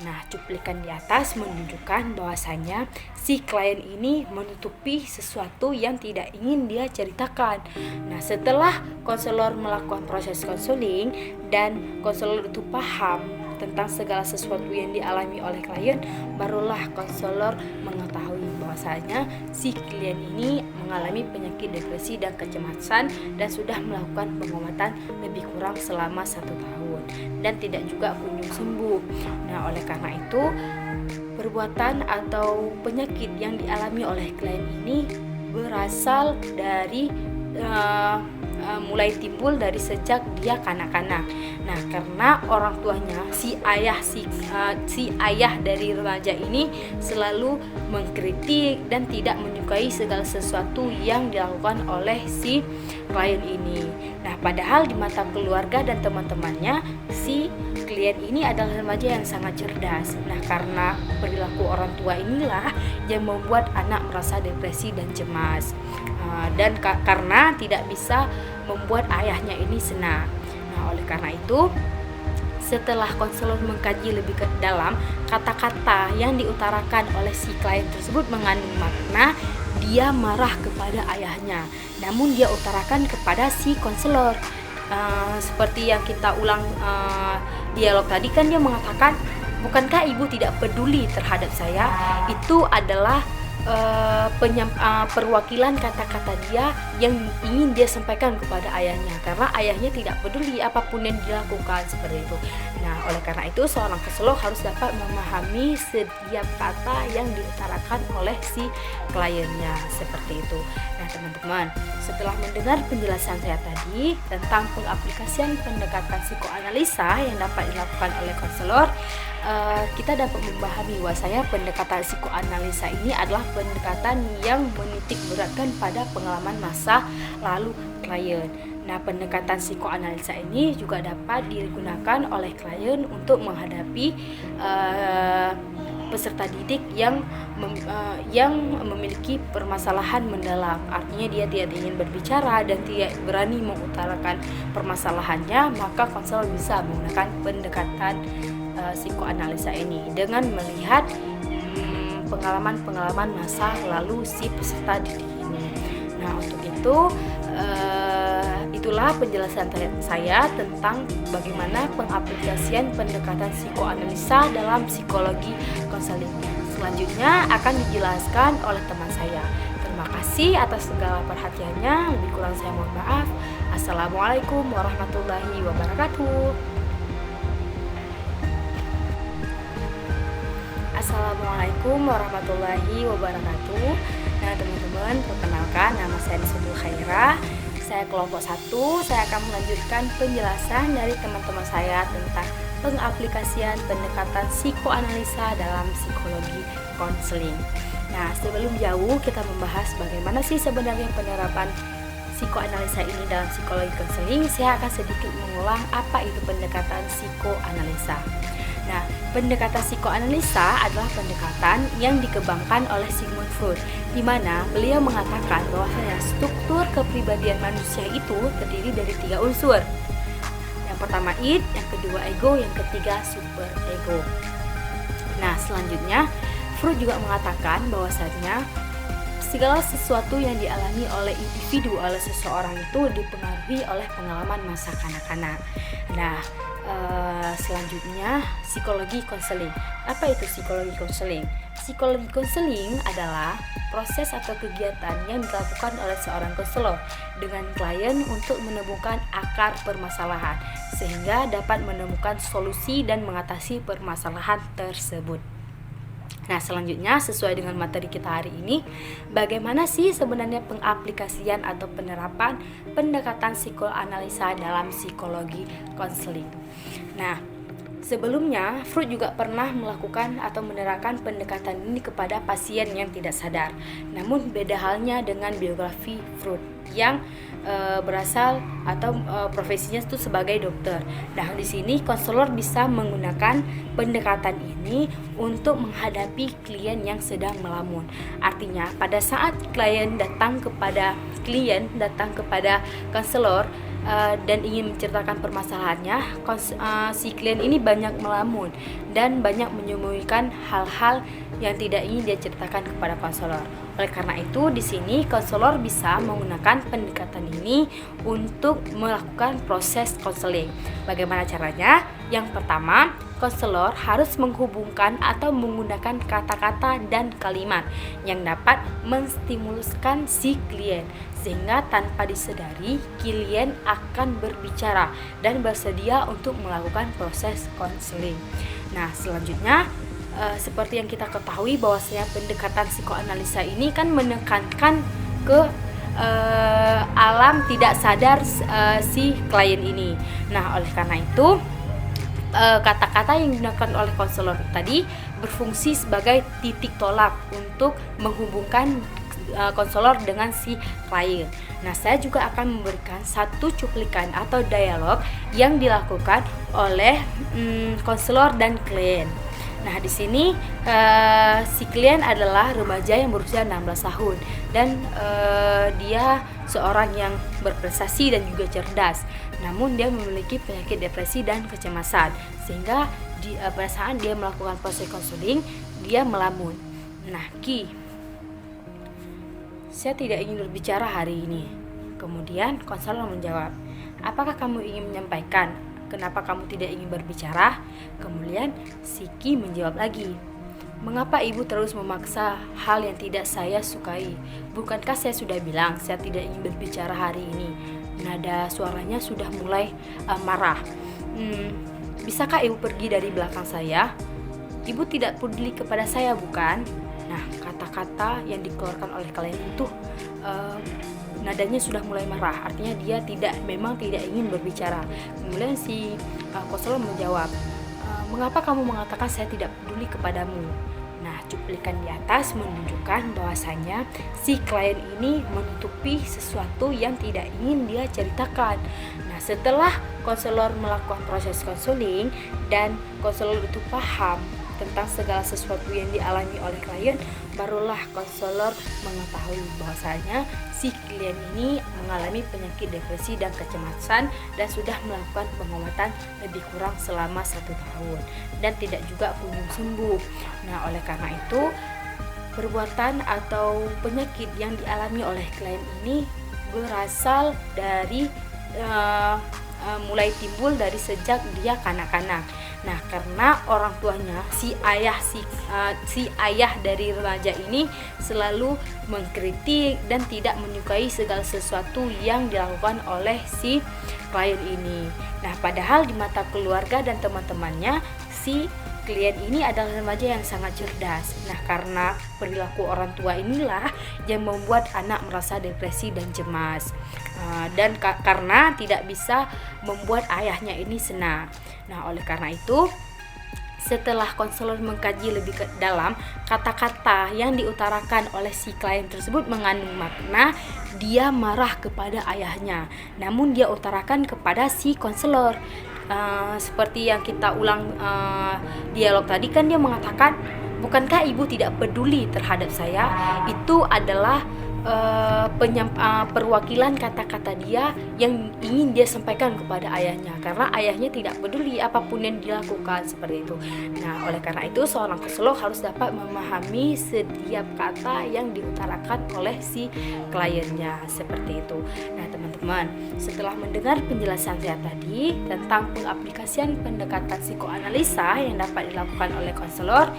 Nah, cuplikan di atas menunjukkan bahwasanya si klien ini menutupi sesuatu yang tidak ingin dia ceritakan. Nah, setelah konselor melakukan proses konseling dan konselor itu paham tentang segala sesuatu yang dialami oleh klien, barulah konselor mengetahui bahwasanya si klien ini mengalami penyakit depresi dan kecemasan dan sudah melakukan pengobatan lebih kurang selama 1 tahun dan tidak juga kunjung sembuh. Nah, oleh karena itu perbuatan atau penyakit yang dialami oleh klien ini berasal dari mulai timbul dari sejak dia kanak-kanak. Nah, karena orang tuanya si ayah dari remaja ini selalu mengkritik dan tidak menyukai segala sesuatu yang dilakukan oleh si klien ini. Nah, padahal di mata keluarga dan teman-temannya si klien ini adalah remaja yang sangat cerdas. Nah, karena perilaku orang tua inilah yang membuat anak merasa depresi dan cemas. Dan karena tidak bisa membuat ayahnya ini senang. Nah, oleh karena itu setelah konselor mengkaji lebih ke dalam, kata-kata yang diutarakan oleh si klien tersebut mengandung makna dia marah kepada ayahnya, namun dia utarakan kepada si konselor. Seperti yang kita ulang dialog tadi, kan dia mengatakan, bukankah ibu tidak peduli terhadap saya? Itu adalah perwakilan kata-kata dia yang ingin dia sampaikan kepada ayahnya, karena ayahnya tidak peduli apapun yang dilakukan seperti itu. Nah, oleh karena itu seorang konselor harus dapat memahami setiap kata yang diutarakan oleh si kliennya seperti itu. Nah, teman-teman, setelah mendengar penjelasan saya tadi tentang pengaplikasian pendekatan psikoanalisa yang dapat dilakukan oleh konselor, kita dapat memahami bahwasanya pendekatan psikoanalisa ini adalah pendekatan yang menitik beratkan pada pengalaman masa lalu klien. Nah, pendekatan psikoanalisa ini juga dapat digunakan oleh klien untuk menghadapi peserta didik yang memiliki permasalahan mendalam. Artinya dia tidak ingin berbicara dan tidak berani mengutarakan permasalahannya, maka konselor bisa menggunakan pendekatan psikoanalisa ini dengan melihat pengalaman-pengalaman masa lalu si peserta didik ini. Nah, untuk itu itulah penjelasan saya tentang bagaimana pengaplikasian pendekatan psikoanalisa dalam psikologi konseling. Selanjutnya akan dijelaskan oleh teman saya. Terima kasih atas segala perhatiannya. Lebih kurang saya mohon maaf. Assalamualaikum warahmatullahi wabarakatuh. Assalamualaikum warahmatullahi wabarakatuh. Nah, teman-teman, perkenalkan, nama saya Nisbatul Khairah. Saya kelompok 1. Saya akan melanjutkan penjelasan dari teman-teman saya tentang pengaplikasian pendekatan psikoanalisa dalam psikologi konseling. Nah, sebelum jauh kita membahas bagaimana sih sebenarnya penerapan psikoanalisa ini dalam psikologi konseling, saya akan sedikit mengulang apa itu pendekatan psikoanalisa. Nah, pendekatan psikoanalisa adalah pendekatan yang dikembangkan oleh Sigmund Freud, di mana beliau mengatakan bahwasanya struktur kepribadian manusia itu terdiri dari 3 unsur. Yang pertama id, yang kedua ego, yang ketiga super ego. Nah, selanjutnya Freud juga mengatakan bahwasanya segala sesuatu yang dialami oleh individu, oleh seseorang itu dipengaruhi oleh pengalaman masa kanak-kanak. Nah, selanjutnya psikologi konseling. Apa itu psikologi konseling? Psikologi konseling adalah proses atau kegiatan yang dilakukan oleh seorang konselor dengan klien untuk menemukan akar permasalahan sehingga dapat menemukan solusi dan mengatasi permasalahan tersebut. Nah, selanjutnya sesuai dengan materi kita hari ini, bagaimana sih sebenarnya pengaplikasian atau penerapan pendekatan psikoanalisa dalam psikologi konseling. Nah, sebelumnya Freud juga pernah melakukan atau menerapkan pendekatan ini kepada pasien yang tidak sadar. Namun beda halnya dengan biografi Freud yang berasal atau profesinya itu sebagai dokter. Nah, di sini konselor bisa menggunakan pendekatan ini untuk menghadapi klien yang sedang melamun. Artinya, pada saat klien datang kepada konselor dan ingin menceritakan permasalahannya, si klien ini banyak melamun dan banyak menyembunyikan hal-hal yang tidak ingin dia ceritakan kepada konselor. Oleh karena itu, di sini konselor bisa menggunakan pendekatan ini untuk melakukan proses konseling. Bagaimana caranya? Yang pertama, konselor harus menghubungkan atau menggunakan kata-kata dan kalimat yang dapat menstimuluskan si klien, sehingga tanpa disadari klien akan berbicara dan bersedia untuk melakukan proses konseling. Nah, selanjutnya seperti yang kita ketahui bahwasanya pendekatan psikoanalisa ini kan menekankan ke alam tidak sadar si klien ini. Nah, oleh karena itu kata-kata yang digunakan oleh konselor tadi berfungsi sebagai titik tolak untuk menghubungkan konselor dengan si klien. Nah, saya juga akan memberikan satu cuplikan atau dialog yang dilakukan oleh konselor dan klien. Nah, di sini si klien adalah remaja yang berusia 16 tahun dan dia seorang yang berprestasi dan juga cerdas. Namun dia memiliki penyakit depresi dan kecemasan, sehingga pada saat dia melakukan proses konseling dia melamun. Nah, Ki, saya tidak ingin berbicara hari ini. Kemudian konselor menjawab, apakah kamu ingin menyampaikan? Kenapa kamu tidak ingin berbicara? Kemudian si Ki menjawab lagi, Mengapa ibu terus memaksa hal yang tidak saya sukai? Bukankah saya sudah bilang saya tidak ingin berbicara hari ini? Nada suaranya sudah mulai marah. Bisakah ibu pergi dari belakang saya? Ibu tidak peduli kepada saya, bukan? Nah, kata-kata yang dikeluarkan oleh kalian itu nadanya sudah mulai marah. Artinya dia memang tidak ingin berbicara. Kemudian si konselor menjawab, mengapa kamu mengatakan saya tidak peduli kepadamu? Nah, cuplikan di atas menunjukkan bahwasanya si klien ini menutupi sesuatu yang tidak ingin dia ceritakan. Nah, setelah konselor melakukan proses konseling dan konselor itu paham tentang segala sesuatu yang dialami oleh klien, barulah konselor mengetahui bahwasanya si klien ini mengalami penyakit depresi dan kecemasan dan sudah melakukan pengobatan lebih kurang selama 1 tahun dan tidak juga kunjung sembuh. Nah, oleh karena itu perbuatan atau penyakit yang dialami oleh klien ini berasal dari mulai timbul dari sejak dia kanak-kanak. Nah, karena orang tuanya, si ayah dari remaja ini selalu mengkritik dan tidak menyukai segala sesuatu yang dilakukan oleh si klien ini. Nah, padahal di mata keluarga dan teman-temannya, si klien ini adalah remaja yang sangat cerdas. Nah, karena perilaku orang tua inilah yang membuat anak merasa depresi dan cemas. Dan karena tidak bisa membuat ayahnya ini senang. Nah, oleh karena itu, setelah konselor mengkaji lebih dalam, kata-kata yang diutarakan oleh si klien tersebut mengandung makna dia marah kepada ayahnya. Namun dia utarakan kepada si konselor. Seperti yang kita ulang dialog tadi, kan dia mengatakan, bukankah ibu tidak peduli terhadap saya? Itu adalah perwakilan kata-kata dia yang ingin dia sampaikan kepada ayahnya, karena ayahnya tidak peduli apapun yang dilakukan, seperti itu. Nah, oleh karena itu seorang konselor harus dapat memahami setiap kata yang diutarakan oleh si kliennya, seperti itu. Nah, teman-teman, setelah mendengar penjelasan saya tadi tentang pengaplikasian pendekatan psikoanalisa yang dapat dilakukan oleh konselor,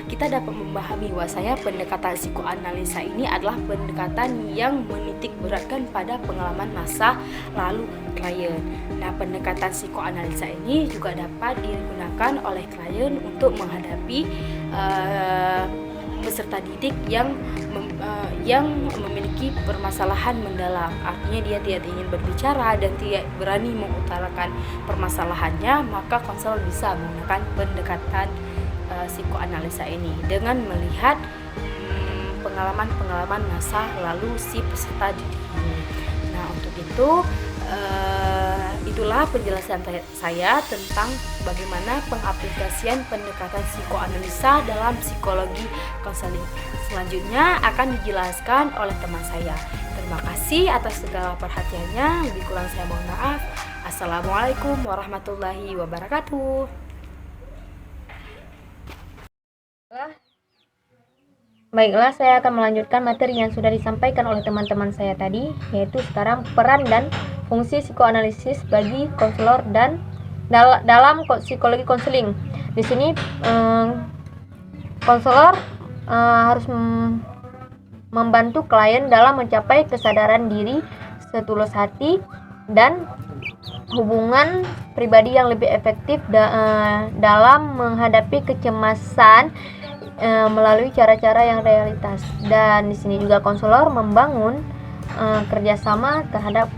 kita dapat memahami bahwasanya pendekatan psikoanalisa ini adalah pendekatan yang menitik beratkan pada pengalaman masa lalu klien. Nah, pendekatan psikoanalisa ini juga dapat digunakan oleh klien untuk menghadapi peserta didik yang memiliki permasalahan mendalam. Artinya dia tidak ingin berbicara dan tidak berani mengutarakan permasalahannya, maka konselor bisa menggunakan pendekatan psikoanalisa ini dengan melihat pengalaman-pengalaman masa lalu si peserta didik ini. Nah, untuk itu itulah penjelasan saya tentang bagaimana pengaplikasian pendekatan psikoanalisa dalam psikologi konseling. Selanjutnya akan dijelaskan oleh teman saya. Terima kasih atas segala perhatiannya. Lebih kurang saya mohon maaf. Assalamualaikum warahmatullahi wabarakatuh. Baiklah, saya akan melanjutkan materi yang sudah disampaikan oleh teman-teman saya tadi, yaitu sekarang peran dan fungsi psikoanalisis bagi konselor dan dalam psikologi konseling. Di sini konselor harus membantu klien dalam mencapai kesadaran diri, setulus hati, dan hubungan pribadi yang lebih efektif dalam menghadapi kecemasan melalui cara-cara yang realitas. Dan di sini juga konselor membangun kerjasama terhadap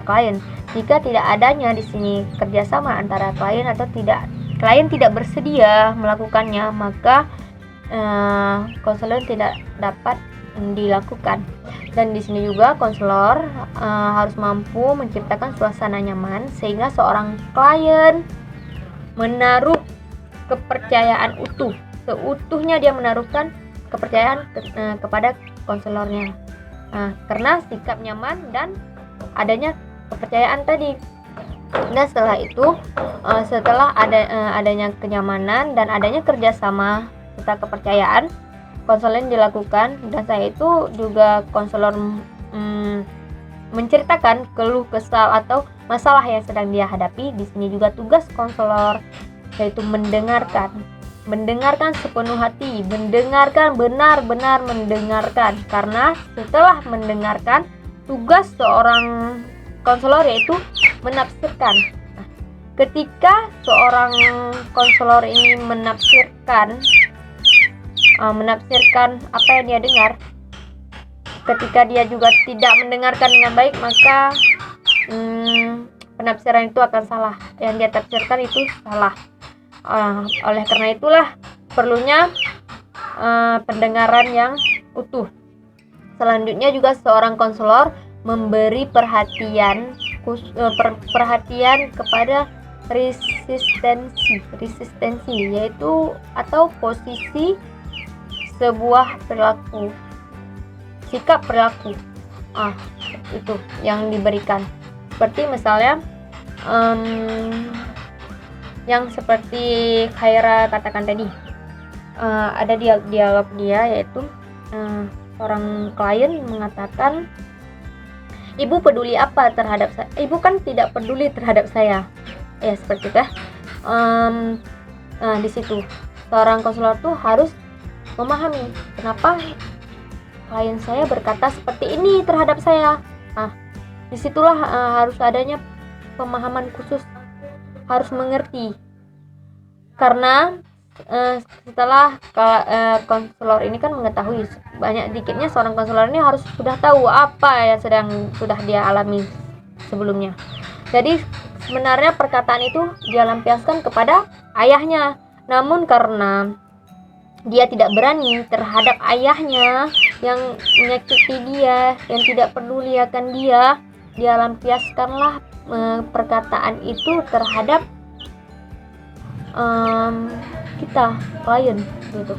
klien. Jika tidak adanya di sini kerjasama antara klien atau klien tidak bersedia melakukannya, maka konselor tidak dapat dilakukan. Dan di sini juga konselor harus mampu menciptakan suasana nyaman sehingga seorang klien menaruh kepercayaan utuh. Seutuhnya dia menaruhkan kepercayaan kepada konselornya. Karena sikap nyaman dan adanya kepercayaan tadi. Dan setelah itu, setelah adanya kenyamanan dan adanya kerjasama serta kepercayaan, konseling dilakukan. Dan saya itu juga konselor menceritakan keluh kesal atau masalah yang sedang dia hadapi. Di sini juga tugas konselor yaitu mendengarkan. mendengarkan sepenuh hati, mendengarkan, benar-benar mendengarkan. Karena setelah mendengarkan, tugas seorang konselor yaitu menafsirkan. Nah, ketika seorang konselor ini menafsirkan apa yang dia dengar, ketika dia juga tidak mendengarkan dengan baik, maka penafsiran itu akan salah. Yang dia tafsirkan itu salah. Oleh karena itulah perlunya pendengaran yang utuh. Selanjutnya juga seorang konselor memberi perhatian kepada resistensi yaitu atau posisi sebuah perilaku, sikap perilaku. Itu yang diberikan. Seperti misalnya yang seperti Khaira katakan tadi, ada dialog dia yaitu seorang klien mengatakan, ibu peduli apa terhadap saya? Ibu kan tidak peduli terhadap saya. Ya seperti itu ya. Di situ seorang konselor tuh harus memahami kenapa klien saya berkata seperti ini terhadap saya. Disitulah harus adanya pemahaman khusus, harus mengerti. Karena setelah konselor ini kan mengetahui, banyak dikitnya seorang konselor ini harus sudah tahu apa yang sudah dia alami sebelumnya. Jadi sebenarnya perkataan itu dia lampiaskan kepada ayahnya, namun karena dia tidak berani terhadap ayahnya yang menyakiti dia, yang tidak peduli akan dia lampiaskanlah perkataan itu terhadap kita, klien gitu.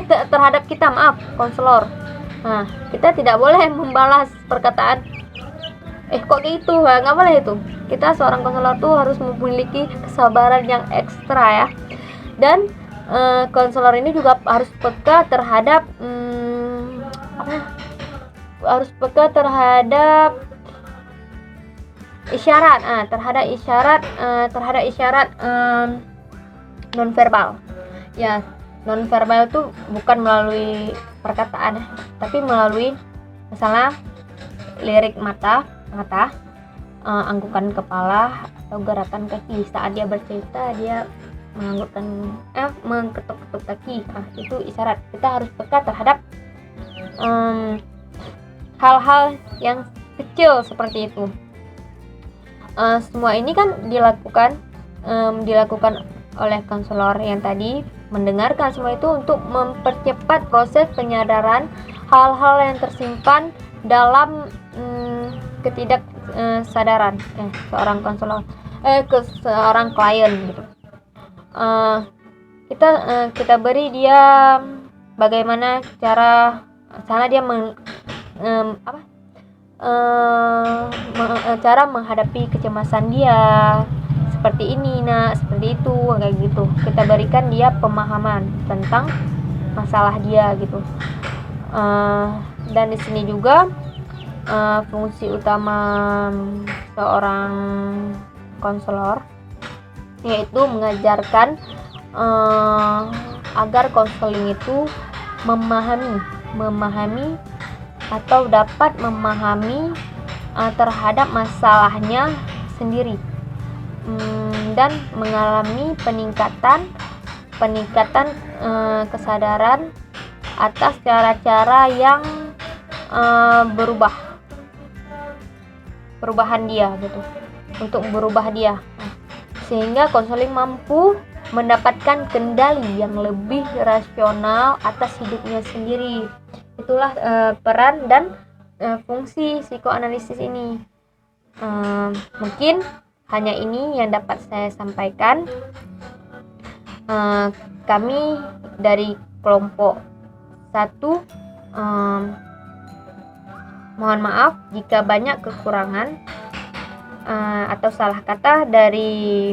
Terhadap kita, konselor. Nah, kita tidak boleh membalas perkataan kok gitu, nggak boleh itu. Kita seorang konselor tuh harus memiliki kesabaran yang ekstra ya. Dan konselor ini juga harus peka terhadap isyarat, terhadap isyarat nonverbal. Ya, nonverbal itu bukan melalui perkataan, tapi melalui misalnya lirik mata, anggukan kepala atau gerakan kaki. Saat dia bercerita, dia mengketuk-ketuk kaki. Itu isyarat. Kita harus peka terhadap hal-hal yang kecil seperti itu. Semua ini kan dilakukan oleh konselor yang tadi, mendengarkan semua itu untuk mempercepat proses penyadaran hal-hal yang tersimpan dalam ketidaksadaran seorang konselor ke seorang klien gitu. Kita beri dia bagaimana cara dia cara menghadapi kecemasan dia, seperti ini seperti itu, kayak gitu. Kita berikan dia pemahaman tentang masalah dia gitu. Dan di sini juga fungsi utama seorang konselor yaitu mengajarkan agar konseling itu memahami atau dapat memahami terhadap masalahnya sendiri, dan mengalami peningkatan kesadaran atas cara-cara yang perubahan dia gitu, untuk berubah dia, sehingga konseling mampu mendapatkan kendali yang lebih rasional atas hidupnya sendiri. Itulah peran dan fungsi psikoanalisis ini. Mungkin hanya ini yang dapat saya sampaikan. Kami dari kelompok 1 mohon maaf jika banyak kekurangan atau salah kata dari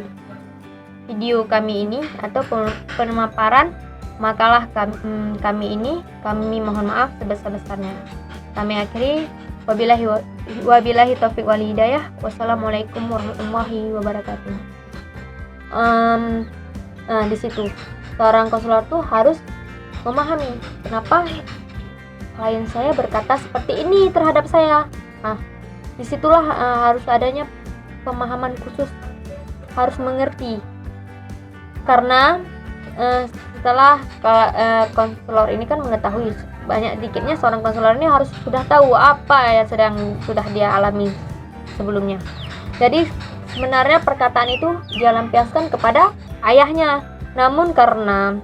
video kami ini atau pemaparan makalah kami ini. Kami mohon maaf sebesar-besarnya. Kami akhiri, wabillahi taufiq wal hidayah. Wassalamualaikum warahmatullahi wabarakatuh. Di situ seorang konselor tuh harus memahami kenapa klien saya berkata seperti ini terhadap saya. Nah, disitulah harus adanya pemahaman khusus, harus mengerti. Karena setelah konselor ini kan mengetahui, banyak dikitnya seorang konselor ini harus sudah tahu apa yang sudah dia alami sebelumnya. Jadi sebenarnya perkataan itu dia lampiaskan kepada ayahnya, namun karena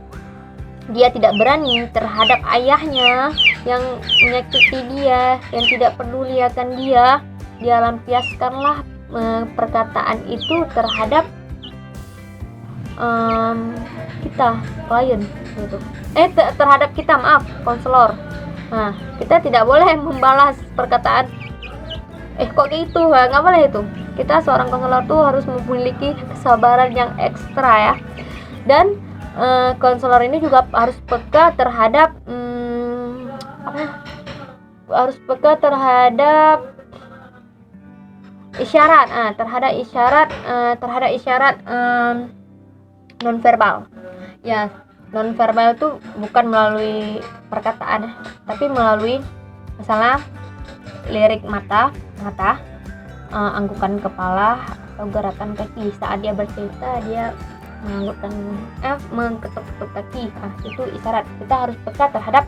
dia tidak berani terhadap ayahnya yang menyakiti dia, yang tidak peduli akan dia lampiaskanlah perkataan itu terhadap kita, klien gitu. Terhadap kita, maaf, konselor. Nah, kita tidak boleh membalas perkataan kok gitu, nggak boleh itu. Kita seorang konselor tuh harus memiliki kesabaran yang ekstra ya. Dan konselor ini juga harus peka terhadap isyarat, terhadap isyarat nonverbal. Ya, nonverbal itu bukan melalui perkataan, tapi melalui misalnya lirik mata, anggukan kepala atau gerakan kaki saat dia bercerita, dia mengketuk-ketuk kaki. Itu isyarat. Kita harus peka terhadap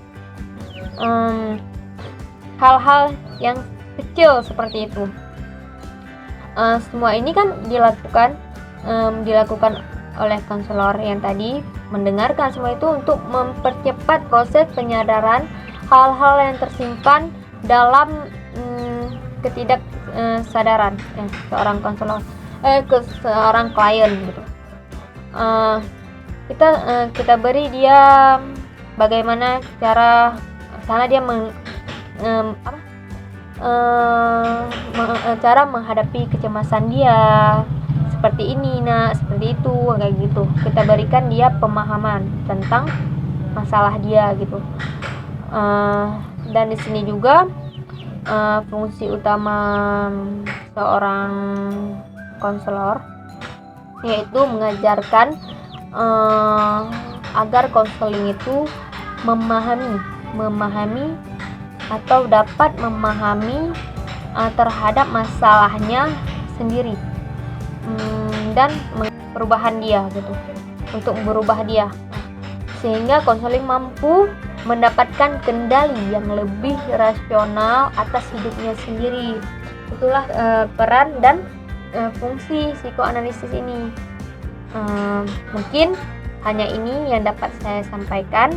hal-hal yang kecil seperti itu. Semua ini kan dilakukan oleh konselor yang tadi, mendengarkan semua itu untuk mempercepat proses penyadaran hal-hal yang tersimpan dalam ketidaksadaran seorang konselor ke seorang klien gitu. Kita beri dia bagaimana cara dia cara menghadapi kecemasan dia, seperti ini, seperti itu, kayak gitu. Kita berikan dia pemahaman tentang masalah dia gitu. Dan di sini juga fungsi utama seorang konselor yaitu mengajarkan agar konseling itu memahami atau dapat memahami terhadap masalahnya sendiri, dan perubahan dia gitu, untuk berubah dia, sehingga konseling mampu mendapatkan kendali yang lebih rasional atas hidupnya sendiri. Itulah peran dan fungsi psikoanalisis ini. Mungkin hanya ini yang dapat saya sampaikan.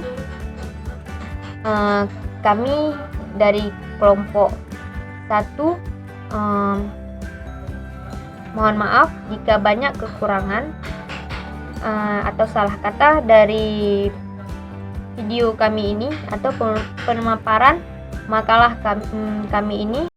Kami dari kelompok 1 mohon maaf jika banyak kekurangan atau salah kata dari video kami ini atau pemaparan makalah kami ini.